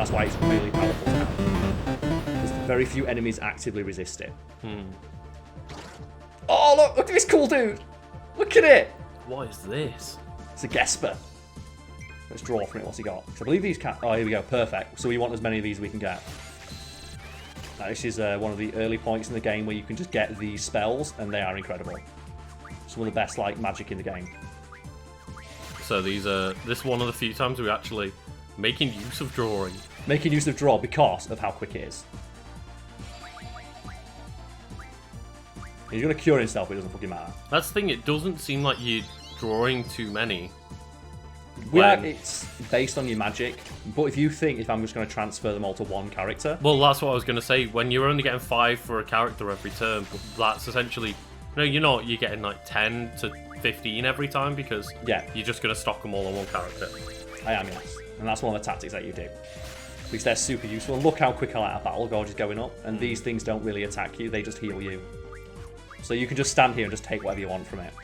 That's why it's really powerful now. Because very few enemies actively resist it. Oh, look at this cool dude. Look at it. What is this? It's a Gesper. Let's draw from it. What's he got? So I believe these oh, here we go. Perfect. So we want as many of these as we can get. Now, this is one of the early points in the game where you can just get these spells, and they are incredible. Some of the best like magic in the game. So these are this is one of the few times we're actually making use of drawing. Making use of draw because of how quick it is. He's going to cure himself, but it doesn't fucking matter. That's the thing, it doesn't seem like you're drawing too many. Yeah, it's based on your magic, but if you think if I'm just going to transfer them all to one character... Well, that's what I was going to say. When you're only getting 5 for a character every turn, but that's essentially... No, you're not. You're getting like 10 to 15 every time because you're just going to stock them all on one character. I am, yes. And that's one of the tactics that you do. Because they're super useful. And look how quick I like our battle gauge is going up. And these things don't really attack you, they just heal you. So you can just stand here and just take whatever you want from it.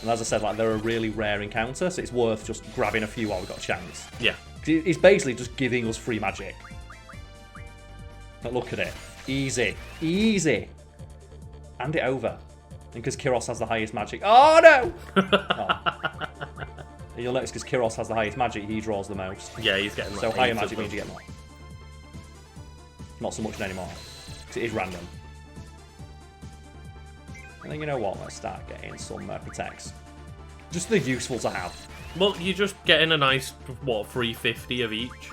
And as I said, like they're a really rare encounter, so it's worth just grabbing a few while we've got a chance. Yeah. It's basically just giving us free magic. But look at it. Easy. Easy. Hand it over. And because Kiros has the highest magic... Oh, no! Oh. And you'll notice because Kiros has the highest magic, he draws the most. Yeah, he's getting like so higher magic means you get more. Not so much anymore. Because it is random. And then you know what? Let's start getting some protects. Just they're useful to have. Well, you're just getting a nice, what, 350 of each?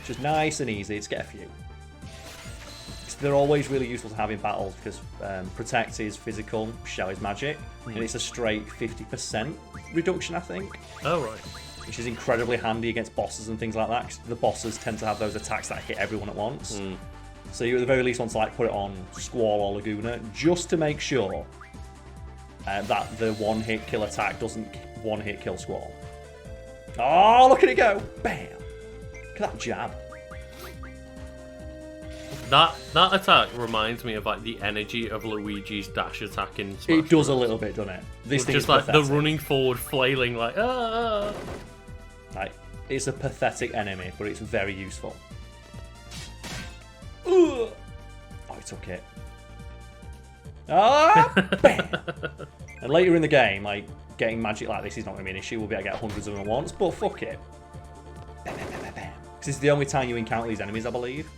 Just nice and easy to get a few. They're always really useful to have in battles because Protect is physical, Shell is magic, and it's a straight 50% reduction, I think. Oh, right. Which is incredibly handy against bosses and things like that, because the bosses tend to have those attacks that hit everyone at once. So you at the very least want to like put it on Squall or Laguna, just to make sure that the one-hit kill attack doesn't one-hit kill Squall. Oh, look at it go! Bam! Look at that jab. That attack reminds me of like the energy of Luigi's dash attack in Smash. It does a little bit, doesn't it? This thing just is like pathetic. the running forward, flailing like ah. Like it's a pathetic enemy, but it's very useful. Ugh. Oh, he took it. Ah! Bam! And later in the game, like getting magic like this is not going to be an issue. We'll be able to get hundreds of them at once, but fuck it. Bam, bam, bam, bam, bam. Because it's the only time you encounter these enemies, I believe.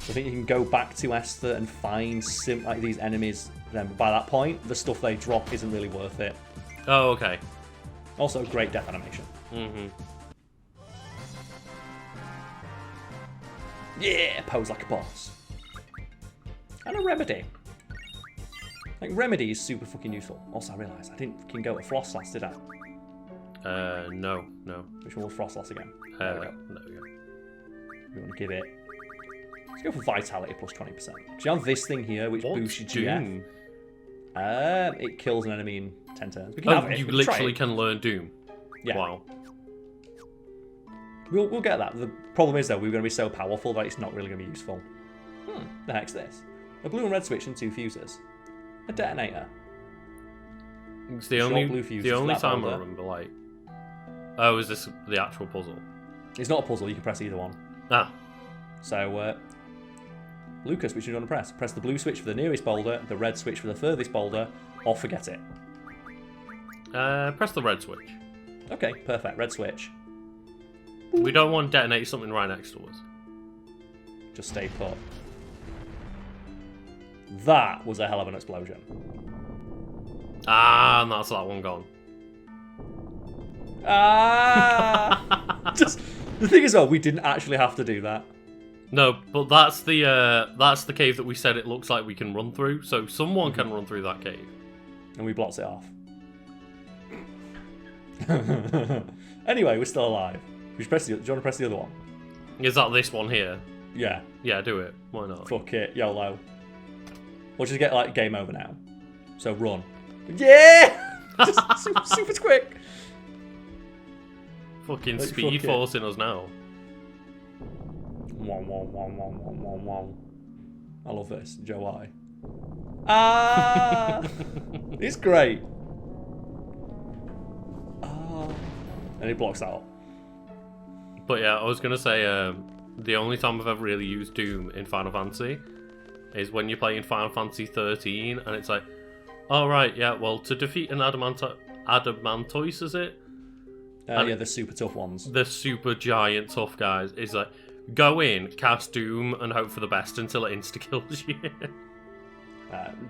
I think you can go back to Esther and find like these enemies. Then by that point, the stuff they drop isn't really worth it. Oh, okay. Also, great death animation. Yeah, pose like a boss. And a remedy. Like remedy is super fucking useful. Also, I realised I didn't fucking go to Frost last, did I? No. Which one was Frost last again? No. We want to give it. Let's go for Vitality plus 20%. Do you have this thing here which boosts your GF? It kills an enemy in 10 turns. We can have it. You literally can learn Doom. Yeah. Wow. We'll get that. The problem is though, we're going to be so powerful that it's not really going to be useful. The heck's this? A blue and red switch and 2 fuses. A detonator. It's the only time I remember like. Oh, is this the actual puzzle? It's not a puzzle. You can press either one. Ah. So, Lucas, which you want to press? Press the blue switch for the nearest boulder, the red switch for the furthest boulder, or forget it. Press the red switch. Okay, perfect. Red switch. We don't want to detonate something right next to us. Just stay put. That was a hell of an explosion. Ah, and that's that one gone. Ah! Just the thing is, though, we didn't actually have to do that. No, but that's the cave that we said it looks like we can run through. So someone can run through that cave, and we blocked it off. Anyway, we're still alive. Do you want to press the other one? Is that this one here? Yeah. Yeah, do it. Why not? Fuck it, YOLO. We'll just get like game over now. So run. Yeah! Just super quick. Fucking like, speed forcing us now. I love this. Joe I. Ah! It's great. Ah. and it blocks that up. But yeah, I was going to say, the only time I've ever really used Doom in Final Fantasy is when you're playing Final Fantasy 13, and it's like, oh right, yeah, well, to defeat an Adamantoise, is it? Yeah, the super tough ones. The super giant tough guys is like, go in, cast Doom, and hope for the best until it insta-kills you.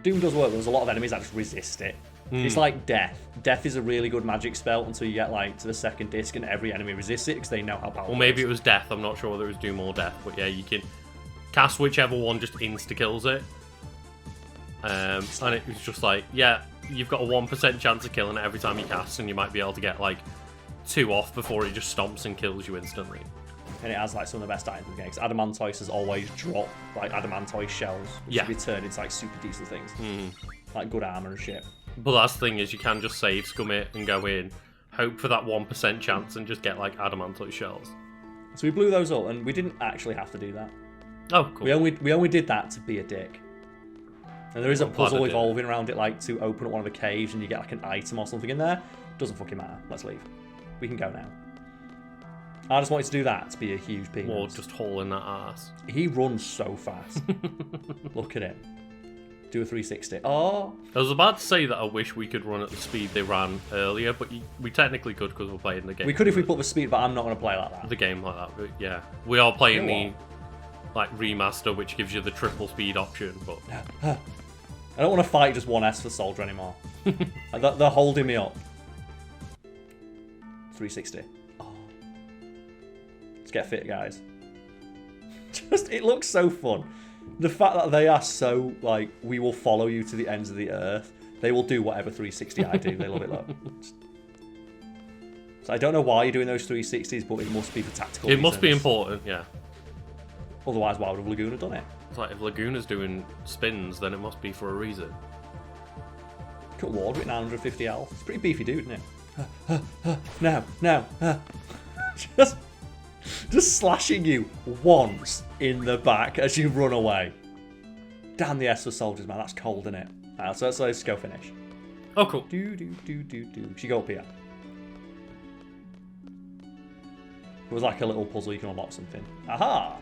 Doom does work, but there's a lot of enemies that just resist it. It's like Death. Death is a really good magic spell until you get like to the second disc and every enemy resists it because they know how powerful it is. Or maybe it was Death, I'm not sure whether it was Doom or Death, but yeah, you can cast whichever one just insta-kills it. And it was just like, yeah, you've got a 1% chance of killing it every time you cast, and you might be able to get like 2 off before it just stomps and kills you instantly. And it has like some of the best items in the game. Because Adamantoise has always dropped like Adamantoise shells, which can be turned into like super decent things, like good armor and shit. But that's the thing is, you can just save scum it and go in, hope for that 1% chance, and just get like Adamantoise shells. So we blew those up, and we didn't actually have to do that. Oh, cool. We only did that to be a dick. And there is a puzzle evolving around it, like to open up one of the caves, and you get like an item or something in there. Doesn't fucking matter. Let's leave. We can go now. I just wanted to do that to be a huge penis. Or just haul in that ass. He runs so fast. Look at him. Do a 360. Oh! I was about to say that I wish we could run at the speed they ran earlier, but we technically could because we're playing the game. We could if we put the speed, but I'm not going to play like that. The game like that, but yeah. We are playing the like remaster, which gives you the triple speed option, but... I don't want to fight just 1S for Soldier anymore. They're holding me up. 360. Oh. Let's get fit, guys. It looks so fun. The fact that they are so, like, we will follow you to the ends of the earth. They will do whatever 360 I do. They love it, look. So I don't know why you're doing those 360s, but it must be for tactical reasons. It must be important, yeah. Otherwise, why would have Laguna done it? It's like, if Laguna's doing spins, then it must be for a reason. Cut Ward with 950 health. It's a pretty beefy dude, isn't it? No. Just slashing you once in the back as you run away. Damn the S for soldiers, man. That's cold, isn't it? Alright, so let's go finish. Oh, cool. Do. She go up here. It was like a little puzzle you can unlock something. Aha!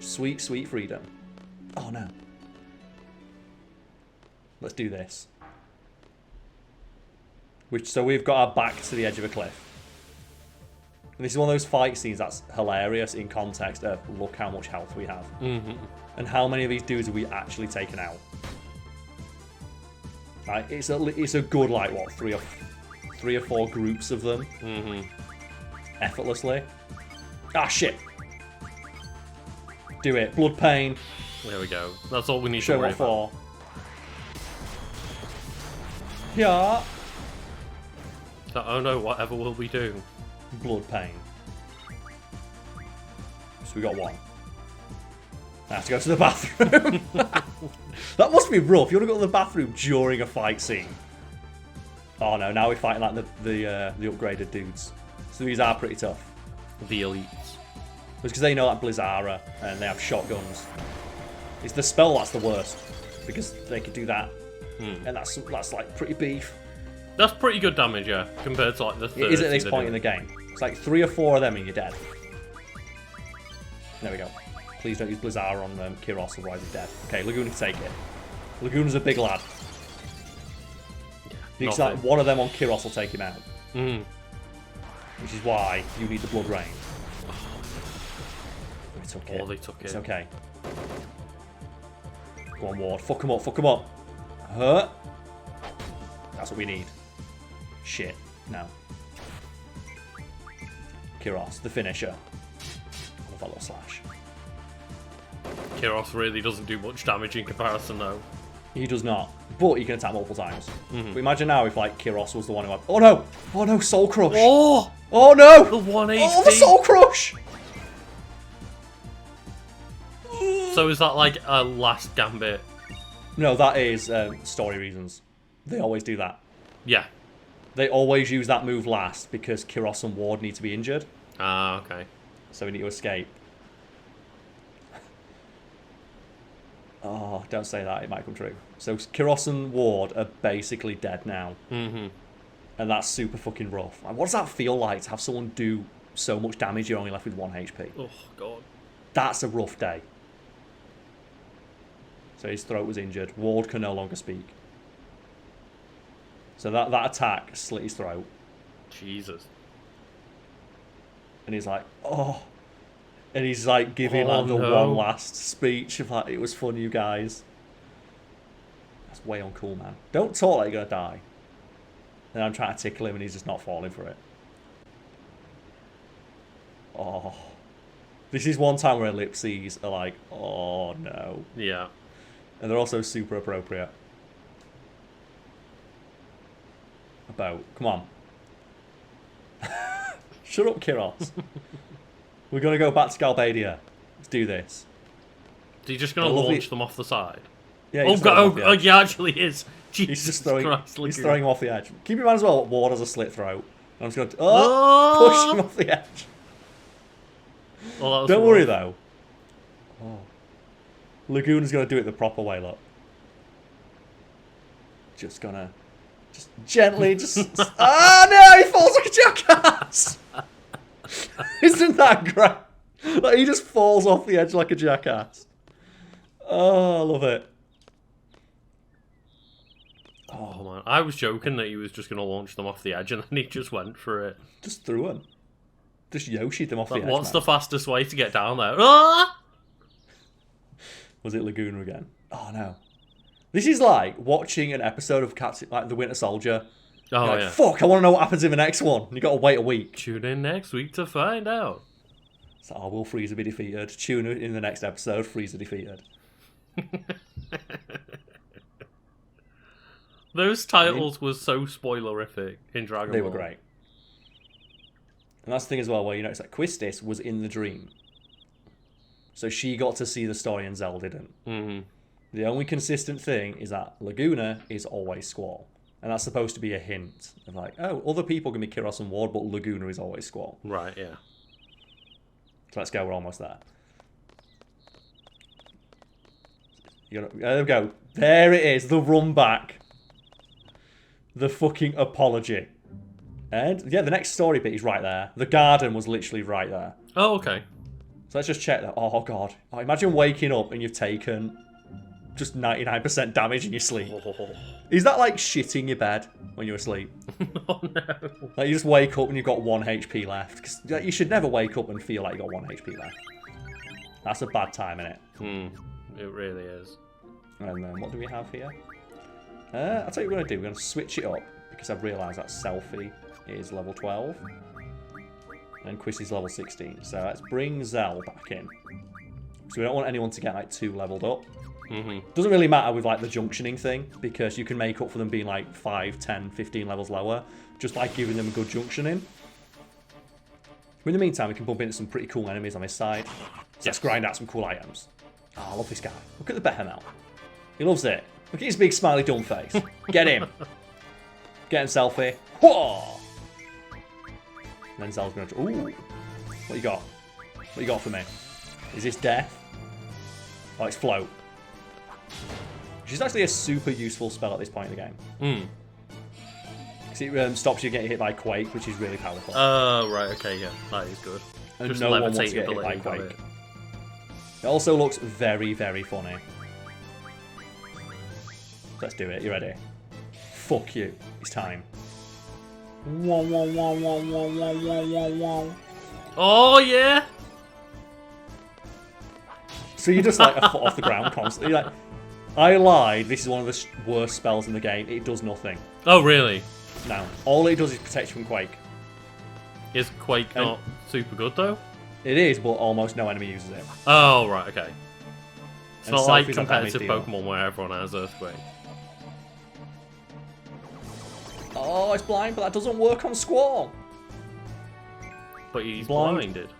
Sweet, sweet freedom. Oh no. Let's do this. So we've got our back to the edge of a cliff. And this is one of those fight scenes that's hilarious in context of look how much health we have. And how many of these dudes have we actually taken out. Right, it's a good, like, what, three or four groups of them. Effortlessly. Ah, shit. Do it. Blood pain. There we go. That's all we need to worry about. Show what for. Yeah. Oh no, whatever will we do? Blood pain. So we got one. I have to go to the bathroom. That must be rough. You want to go to the bathroom during a fight scene. Oh no, now we're fighting like the upgraded dudes. So these are pretty tough. The elites. It's because they know that Blizzara and they have shotguns. It's the spell that's the worst. Because they can do that. And that's like pretty beef. That's pretty good damage, yeah, compared to like the 30 It is at this point in the game. It's like 3 or 4 of them and you're dead. There we go. Please don't use Blizzara on Kiros, otherwise he's dead. Okay, Laguna can take it. Laguna's a big lad. Because like, one of them on Kiros will take him out. Which is why you need the blood rain. We took it. Oh, they took it. It's okay. Go on, Ward. Fuck him up, fuck him up. Hurt. That's what we need. Shit. No. Kiros, the finisher. I love that little slash. Kiros really doesn't do much damage in comparison, though. He does not. But he can attack multiple times. But imagine now if, like, Kiros was the one who had... Oh, no! Oh, no, Soul Crush! Oh! Oh, no! The 1 HP! Oh, the Soul Crush! So is that, like, a last gambit? No, that is story reasons. They always do that. Yeah. They always use that move last because Kiros and Ward need to be injured. Ah, okay. So we need to escape. Oh, don't say that. It might come true. So Kiros and Ward are basically dead now. And that's super fucking rough. Like, what does that feel like to have someone do so much damage you're only left with 1 HP? Oh, God. That's a rough day. So his throat was injured. Ward can no longer speak. So that attack slit his throat. Jesus. And he's like, oh. And he's like giving like the one last speech of like, it was fun, you guys. That's way uncool, man. Don't talk like you're gonna die. And I'm trying to tickle him and he's just not falling for it. Oh. This is one time where ellipses are like, oh no. Yeah. And they're also super appropriate. About, come on. Shut up, Kiros. We're going to go back to Galbadia. Let's do this. So you're just going to launch them off the side? Yeah, oh, God, oh, yeah, actually is. Jesus he's just throwing, Christ, he's throwing him off the edge. Keep in mind as well, Ward has a slit throat. And I'm just going to push him off the edge. Well, don't worry, though. Oh. Laguna's going to do it the proper way, look. Just gonna... Just gently, just... Ah, no! He falls like a jackass! Isn't that great? Like, he just falls off the edge like a jackass. Oh, I love it. Oh, man. I was joking that he was just going to launch them off the edge, and then he just went for it. Just threw them. Just Yoshi'd them off the edge, What's man. the fastest way to get down there? Ah! Was it Laguna again? Oh, no. This is like watching an episode of Captain, like The Winter Soldier. Oh, like, yeah. Fuck, I want to know what happens in the next one. And you got to wait a week. Tune in next week to find out. So, oh, will Frieza be defeated? Tune in the next episode, Frieza defeated. Those titles were so spoilerific in Dragon Ball. They were great. And that's the thing as well, where you notice that Quistis was in the dream. So she got to see the story and Zell didn't. Mm-hmm. The only consistent thing is that Laguna is always Squall. And that's supposed to be a hint of like, oh, other people can be Kiros and Ward, but Laguna is always Squall. Right, yeah. So let's go, we're almost there. There we go. There it is, the run back. The fucking apology. And yeah, the next story bit is right there. The garden was literally right there. Oh, okay. So let's just check that. Oh, God. Oh, imagine waking up and you've taken just 99% damage in your sleep. Oh. Is that like shitting your bed when you're asleep? Oh, no. Like you just wake up and you've got 1 HP left. Because you should never wake up and feel like you got 1 HP left. That's a bad time, innit? It really is. And then what do we have here? I'll tell you what we're going to do. We're going to switch it up because I've realised that Selfie is level 12. And Quiz is level 16. So let's bring Zell back in. So we don't want anyone to get like 2 leveled up. Doesn't really matter with like the junctioning thing because you can make up for them being like 5, 10, 15 levels lower just by giving them a good junctioning. In the meantime, we can bump into some pretty cool enemies on this side. So let's grind out some cool items. Oh, I love this guy. Look at the behemoth. He loves it. Look at his big smiley dumb face. Get him. Get him, Selfie. Whoa! And then Zell's going to... Ooh. What you got? What you got for me? Is this death? Oh, it's float. Which is actually a super useful spell at this point in the game. Because it stops you getting hit by Quake, which is really powerful. Oh, right, okay, yeah. That is good. And Just no one wants to levitate get hit by ability, got Quake. it. It also looks very, very funny. Let's do it. You ready? Fuck you. It's time. Oh, yeah! So you're just like a foot off the ground constantly. You're like, I lied. This is one of the worst spells in the game. It does nothing. Oh, really? No. All it does is protect you from Quake. Is Quake not super good, though? It is, but almost no enemy uses it. Oh, right, okay. It's And not like Selfie's competitive damage dealer. Pokemon where everyone has Earthquake. Oh, it's blind, but that doesn't work on Squall. But he's Blind. blinded.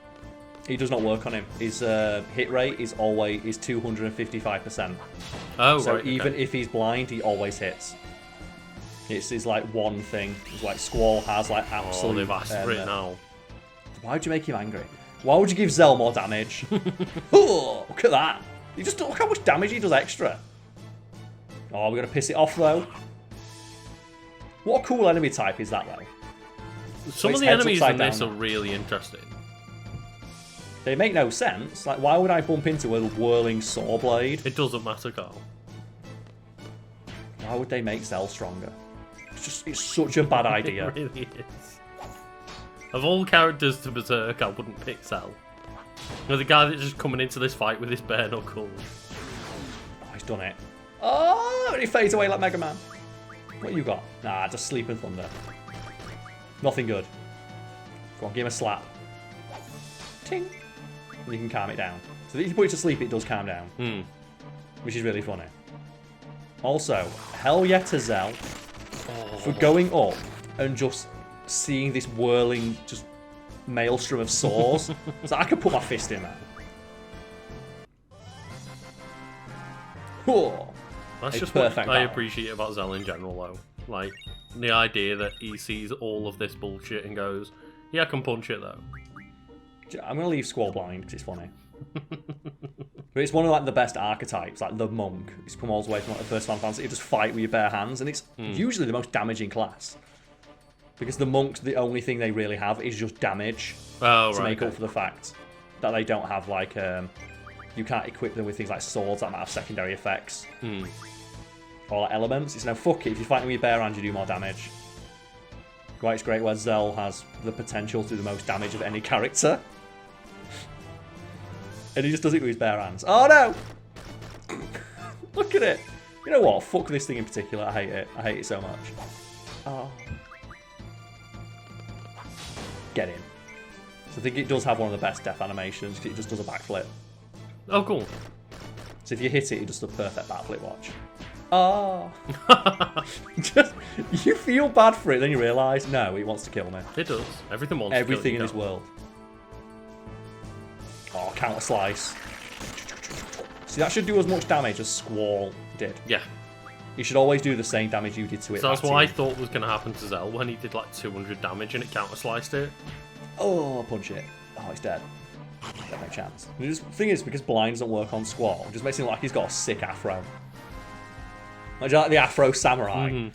He does not work on him. His hit rate is always 255%. Oh, So right, even okay. if he's blind, he always hits. It's like one thing. It's like Squall has like absolute... Oh, they've asked for it now. Why would you make him angry? Why would you give Zell more damage? Oh, look at that. You just look how much damage he does extra. Oh, we're going to piss it off though. What a cool enemy type is that, though? Some of the head's enemies upside in this down are really interesting. They make no sense. Like, why would I bump into a whirling saw blade? It doesn't matter, Carl. Why would they make Zell stronger? It's such a bad idea. It really is. Of all characters to Berserk, I wouldn't pick Zell. You know, the guy that's just coming into this fight with his bare knuckles. Oh, he's done it. Oh, and he fades away like Mega Man. What you got? Nah, just Sleeping Thunder. Nothing good. Go on, give him a slap. Ting. And you can calm it down. So if you put it to sleep, it does calm down. Which is really funny. Also, hell yeah to Zell for going up and just seeing this whirling, just maelstrom of saws. So I could put my fist in that. Whoa. That's just what I appreciate about Zell in general, though. Like, the idea that he sees all of this bullshit and goes, yeah, I can punch it, though. I'm going to leave Squall blind because it's funny. But it's one of like the best archetypes, like the monk. It's come all the way from like, the first Final Fantasy. You just fight with your bare hands, and it's usually the most damaging class. Because the monks, the only thing they really have is just damage to make up for the fact that they don't have like you can't equip them with things like swords that might have secondary effects or like elements. It's no fuck it. If you're fighting with your bare hands, you do more damage. Right, it's great where Zell has the potential to do the most damage of any character. And he just does it with his bare hands. Oh no! Look at it! You know what? Fuck this thing in particular. I hate it. I hate it so much. Oh. Get in. So I think it does have one of the best death animations because it just does a backflip. Oh, cool. So if you hit it, it does the perfect backflip, watch. Oh. Just, you feel bad for it, then you realise, no, it wants to kill me. It does. Everything wants Everything to kill in this world. Oh, counter slice. See, that should do as much damage as Squall did. Yeah. You should always do the same damage you did to it. So that's what I thought was going to happen to Zell when he did like 200 damage and it counter sliced it. Oh, punch it. Oh, he's dead. Got no chance. The thing is, because blind doesn't work on Squall, it just makes him look like he's got a sick afro. Like the Afro Samurai.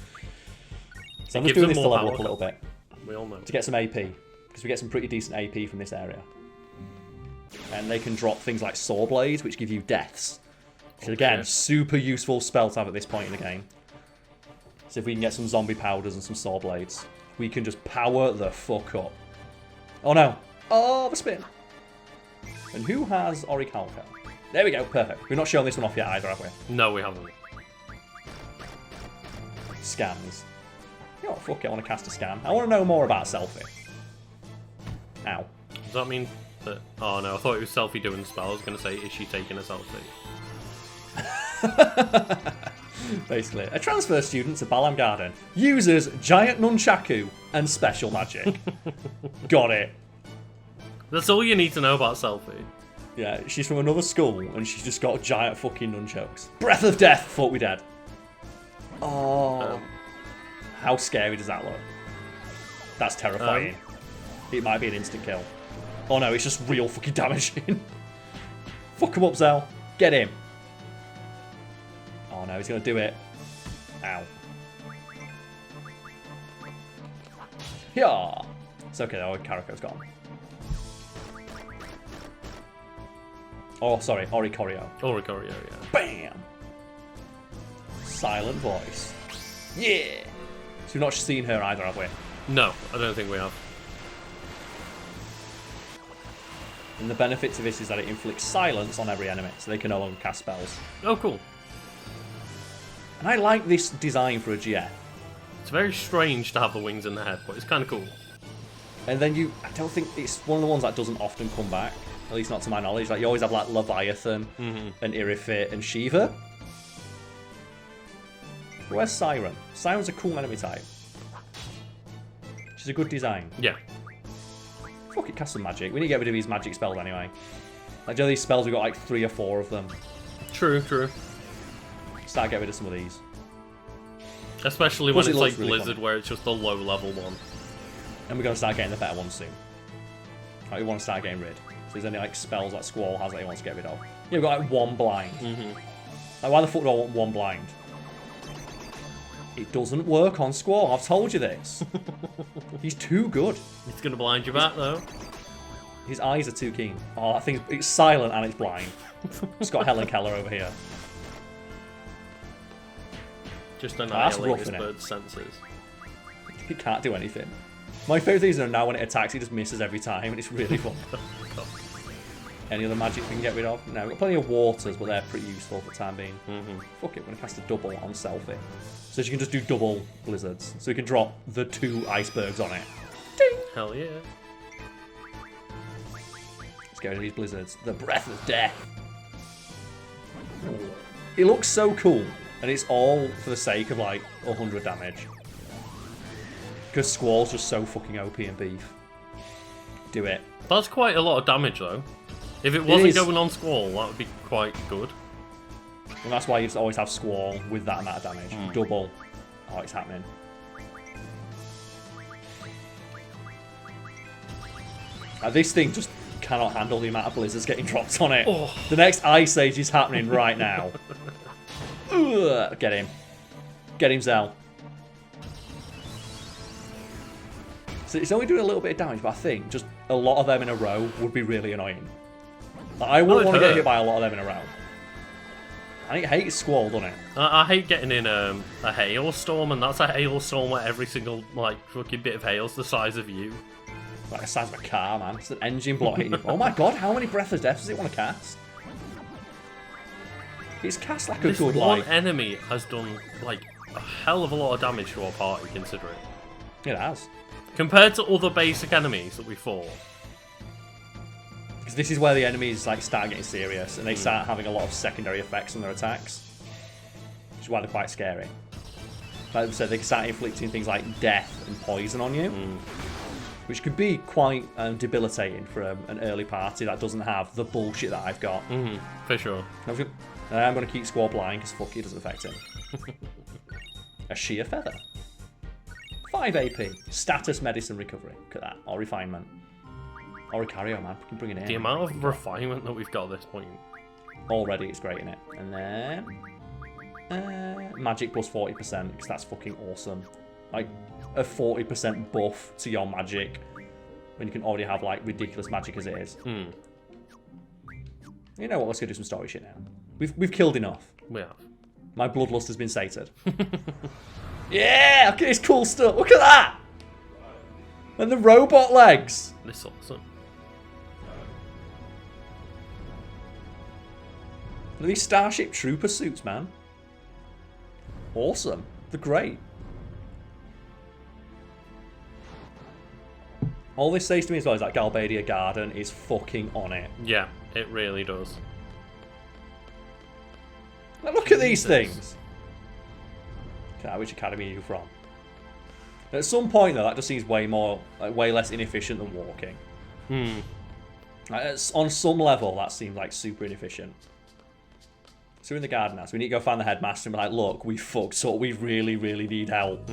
So I'm just doing this to level up a little bit. We all know. To get some AP. Because we get some pretty decent AP from this area. And they can drop things like Saw Blades, which give you deaths. Which again, super useful spell to have at this point in the game. So if we can get some zombie powders and some Saw Blades, we can just power the fuck up. Oh no. Oh, the spin. And who has Orichalco? There we go, perfect. We've not shown this one off yet either, have we? No, we haven't. Scans. You know what, fuck it, I want to cast a scan. I want to know more about Selfie. Ow. Does that mean that... Oh no, I thought it was Selfie doing the spell. I was going to say, is she taking a selfie? Basically, a transfer student to Balamb Garden uses giant nunchaku and special magic. Got it. That's all you need to know about Selfie. Yeah, she's from another school and she's just got giant fucking nunchucks. Breath of death, thought we dead. Oh. How scary does that look? That's terrifying. It might be an instant kill. Oh no, it's just real fucking damaging. Fuck him up, Zell. Get him. Oh no, he's going to do it. Ow. Yeah. It's okay though, Caraco's gone. Oh, sorry, Oricorio. Oricorio, yeah. Bam! Silent voice. Yeah! So we've not seen her either, have we? No, I don't think we have. And the benefit to this is that it inflicts silence on every enemy, so they can no longer cast spells. Oh, cool. And I like this design for a GF. It's very strange to have the wings in the head, but it's kind of cool. And then I don't think it's one of the ones that doesn't often come back, at least not to my knowledge. Like you always have like Leviathan and Irithit and Shiva. Where's Siren? Siren's a cool enemy type. She's a good design. Yeah. Fuck it, cast some magic. We need to get rid of these magic spells anyway. Like, do you know these spells, we've got like 3 or 4 of them. True, true. Start getting rid of some of these. Especially when it's like really Blizzard, where it's just the low level one. And we're going to start getting the better ones soon. Right, we want to start getting rid. So there's any like spells that Squall has that he wants to get rid of. Yeah, we've got like 1 blind. Like, why the fuck do I want 1 blind? It doesn't work on Squall. I've told you this. He's too good. It's going to blind you back, though. His eyes are too keen. Oh, I think it's silent and it's blind. It's got Helen Keller over here. Just annihilate this bird's senses. He can't do anything. My favourite thing is that now when it attacks, he just misses every time, and it's really fun. Any other magic we can get rid of? No, we've got plenty of waters, but they're pretty useful for the time being. Fuck it, we're going to cast a double on Selfie. So you can just do double blizzards. So we can drop the 2 icebergs on it. Ding! Hell yeah. Let's get rid of these blizzards. The Breath of Death. It looks so cool, and it's all for the sake of like 100 damage. Because Squall's just so fucking OP and beef. Do it. That's quite a lot of damage, though. If it wasn't going on Squall, that would be quite good. And that's why you just always have Squall with that amount of damage. Double. Oh, it's happening. This thing just cannot handle the amount of blizzards getting dropped on it. Oh. The next Ice Age is happening right now. Ugh, get him. Get him, Zell. So it's only doing a little bit of damage, but I think just a lot of them in a row would be really annoying. Like, I wouldn't want to get hit by a lot of them in a row. I hate Squall, doesn't it? I hate getting in a hailstorm, and that's a hailstorm where every single like fucking bit of hail's the size of you. Like the size of a car, man. It's an engine block hitting you. Oh my god, how many Breath of Death does it want to cast? It's cast like a This good one like... enemy has done like a hell of a lot of damage to our party, considering. It has. Compared to other basic enemies that we fought. Because this is where the enemies like start getting serious, and they start having a lot of secondary effects on their attacks. Which is why they're quite scary. Like I said, they can start inflicting things like death and poison on you. Which could be quite debilitating for an early party that doesn't have the bullshit that I've got. For sure. And I'm going to keep Squall blind because fuck it, doesn't affect him. A sheer feather. 5 AP. Status, medicine, recovery. Look at that. Or refinement. Or Icario, man. We can bring it in. The amount of refinement that we've got at this point. Already, it's great in it. And then... magic plus 40%, because that's fucking awesome. Like, a 40% buff to your magic when you can already have, like, ridiculous magic as it is. You know what? Let's go do some story shit now. We've killed enough. We have. My bloodlust has been sated. Yeah! Look at this cool stuff. Look at that! And the robot legs. This is awesome. Look at these Starship Trooper suits, man. Awesome. They're great. All this says to me as well is that Galbadia Garden is fucking on it. Yeah, it really does. Now look at these things. Okay, which academy are you from? At some point though, that just seems way more, like, way less inefficient than walking. Like, on some level, that seems like super inefficient. So we're in the garden now, so we need to go find the headmaster and be like, look, we fucked up, we really, really need help.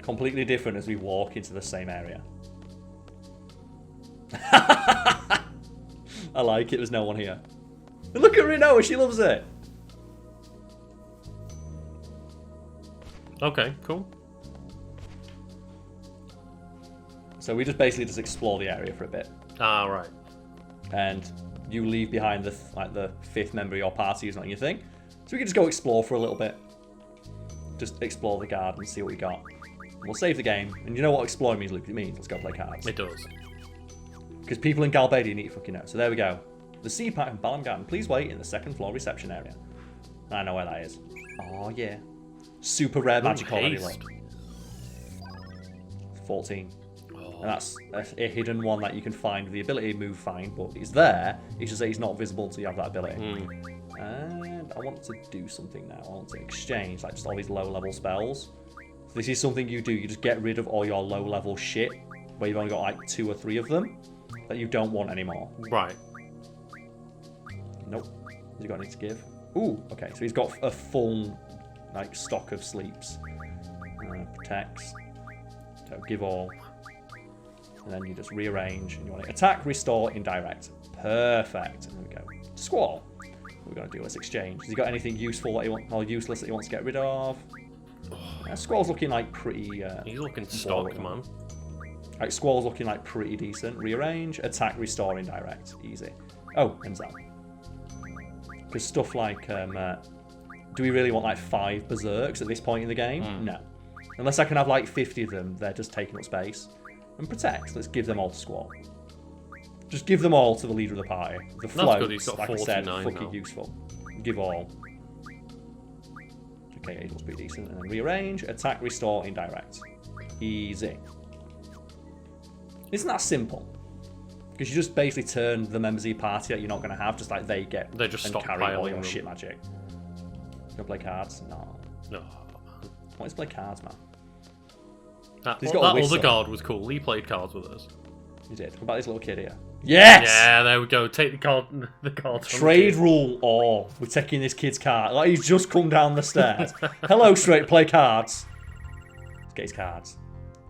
Completely different as we walk into the same area. I like it, there's no one here. And look at Rinoa, she loves it. Okay, cool. So we just basically just explore the area for a bit. Ah, right. And you leave behind the the 5th member of your party who's not on your thing. So we can just go explore for a little bit. Just explore the garden, see what we got. We'll save the game. And you know what exploring means, Luke? It means let's go play cards. It does. Because people in Galbadia need to fucking know. So there we go. The seed pack from Balamb Garden. Please wait in the 2nd floor reception area. I know where that is. Oh, yeah. Super rare magic already, look. 14. And that's a hidden one that you can find with the ability to move fine, but it's there. It's just that it's not visible until you have that ability. And I want to do something now. I want to exchange like just all these low-level spells. So this is something you do. You just get rid of all your low-level shit, where you've only got like 2 or 3 of them that you don't want anymore. Right. Nope. Has he got anything to give? Ooh, okay. So he's got a full like stock of sleeps. Protects. So give all. And then you just rearrange, and you want to attack, restore, indirect. Perfect. And there we go. Squall. What we're going to do, let's exchange. Has he got anything useful that he wants, or useless that he wants to get rid of? Squall's looking like pretty. He's looking stocked, man. Like Squall's looking like pretty decent. Rearrange, attack, restore, indirect, easy. Oh, ends that. Because stuff like, do we really want like 5 berserks at this point in the game? No. Unless I can have like 50 of them, they're just taking up space. And protect. Let's give them all to Squall. Just give them all to the leader of the party. The floats, like I said, fucking useful. Give all. Okay, it must be decent. And then rearrange, attack, restore, indirect. Easy. Isn't that simple? Because you just basically turn the members of your party that you're not going to have, just like they just and carry all your them. shit magic. You gonna play cards? No. No. Let's play cards, man. That other guard was cool. He played cards with us. He did. What about this little kid here? Yes! Yeah, there we go. Take the card. Trade rule or we're taking this kid's card. Like he's just come down the stairs. Hello, straight play cards. Let's get his cards.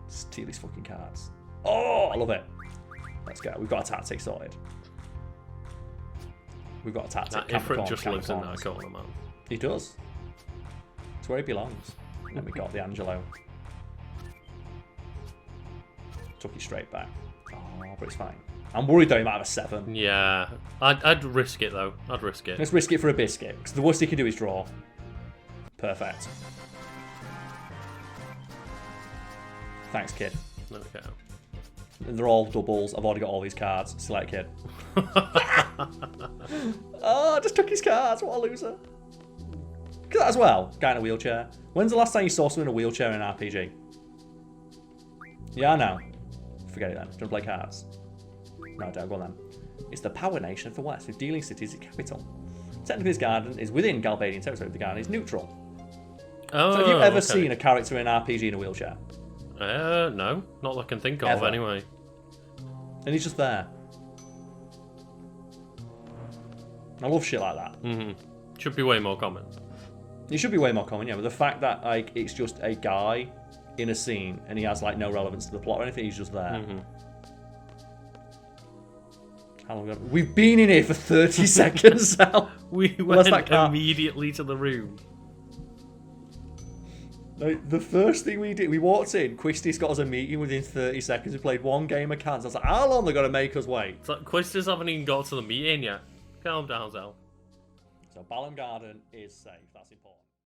Steal his fucking cards. Oh, I love it. Let's go. We've got a tactic sorted. We've got a tactic. That Ifrit just lives in that corner, man. He does. It's where he belongs. And then we got the Angelo. Took it straight back. Oh, but it's fine. I'm worried though he might have a 7. Yeah. I'd risk it though. I'd risk it. Let's risk it for a biscuit. Because the worst he can do is draw. Perfect. Thanks, kid. Okay. And they're all doubles. I've already got all these cards. Select kid. Oh, I just took his cards. What a loser. Look at that as well. Guy in a wheelchair. When's the last time you saw someone in a wheelchair in an RPG? Yeah, I know. Forget it then. Don't play cards. No, don't. Go on then. It's the power nation of the West, with dealing cities its capital. Technically, this garden is within Galbadian territory. The garden is neutral. Oh, so have you ever seen a character in an RPG in a wheelchair? No. Not that I can think of, anyway. And he's just there. I love shit like that. Should be way more common. It should be way more common, yeah. But the fact that like it's just a guy in a scene and he has like no relevance to the plot or anything, he's just there. How long ago? We've been in here for 30 seconds now. We went immediately to the room. Like, the first thing we did, we walked in, Quistis got us a meeting within 30 seconds. We played 1 game of cards. I was like, how long are they going to make us wait? It's like, Quistis haven't even got to the meeting yet. Calm down, Zell. So Balamb Garden is safe. That's important.